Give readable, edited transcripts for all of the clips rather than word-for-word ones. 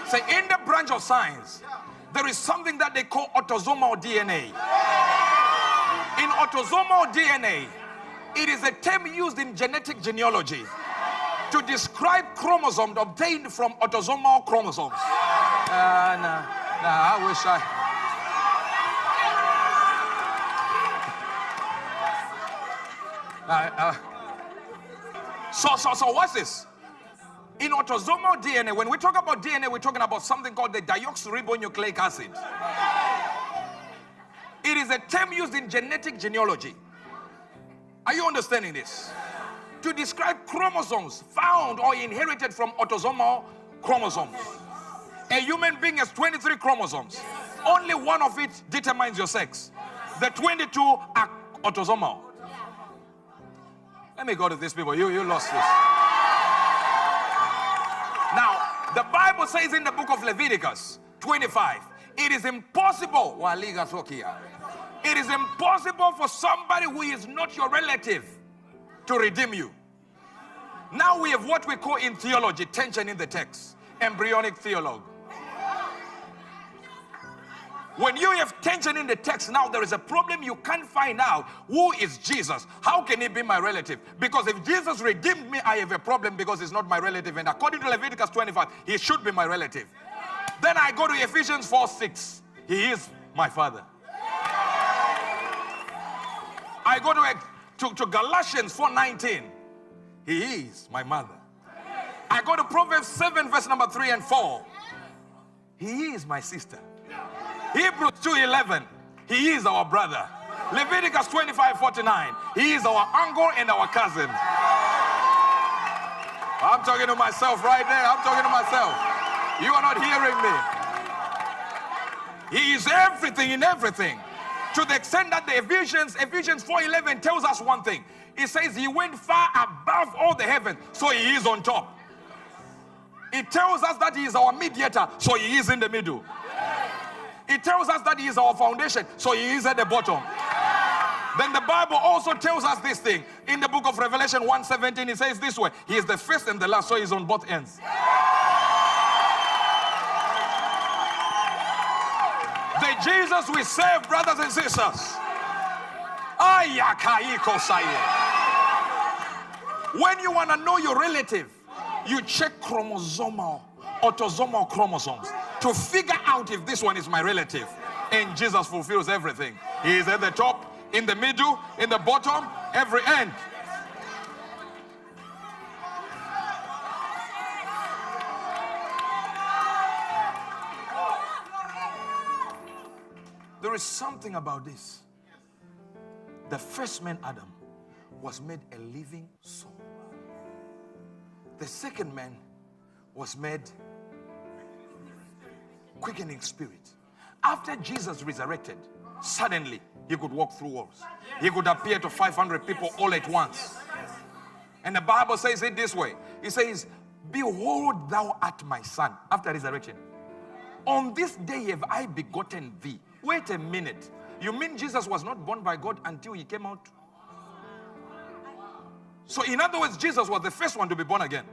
So in the branch of science, there is something that they call autosomal DNA. In autosomal DNA, it is a term used in genetic genealogy to describe chromosomes obtained from autosomal chromosomes. I wish So what's this? In autosomal DNA, when we talk about DNA, we're talking about something called the deoxyribonucleic acid. It is a term used in genetic genealogy. Are you understanding this? To describe chromosomes found or inherited from autosomal chromosomes. A human being has 23 chromosomes. Only one of it determines your sex. The 22 are autosomal. Let me go to these people. You lost this. Now, the Bible says in the book of Leviticus 25, it is impossible. It is impossible for somebody who is not your relative to redeem you. Now we have what we call in theology tension in the text. Embryonic theology. When you have tension in the text, now there is a problem. You can't find out who is Jesus. How can he be my relative? Because if Jesus redeemed me, I have a problem because he's not my relative. And according to Leviticus 25, he should be my relative. Then I go to Ephesians 4:6. He is my father. I go to Galatians 4:19. He is my mother. I go to Proverbs 7 verse number 3 and 4. He is my sister. Hebrews 2:11. He is our brother. Leviticus 25:49. He is our uncle and our cousin. I'm talking to myself right there. I'm talking to myself. You are not hearing me. He is everything in everything. To the extent that the Ephesians 4:11 tells us one thing. It says he went far above all the heavens, so he is on top. It tells us that he is our mediator, so he is in the middle. It tells us that he is our foundation, so he is at the bottom. Then the Bible also tells us this thing. In the book of Revelation 1:17, it says this way. He is the first and the last, so he's on both ends. The Jesus we serve, brothers and sisters. When you want to know your relative, you check autosomal chromosomes to figure out if this one is my relative. And Jesus fulfills everything. He is at the top, in the middle, in the bottom, every end. There is something about this. The first man, Adam, was made a living soul. The second man was made quickening spirit. After Jesus resurrected, suddenly he could walk through walls. He could appear to 500 people all at once. And the Bible says it this way. It says, behold, thou art my son. After resurrection, on this day have I begotten thee. Wait a minute. You mean Jesus was not born by God until he came out? So in other words, Jesus was the first one to be born again.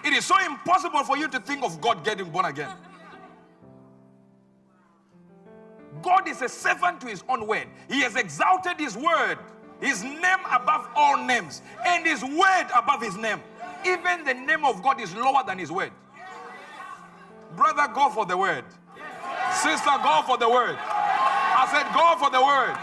It is so impossible for you to think of God getting born again. God is a servant to his own word. He has exalted his word, his name above all names, and his word above his name. Even the name of God is lower than his word. Brother, go for the word. Sister, go for the word. I said, go for the word.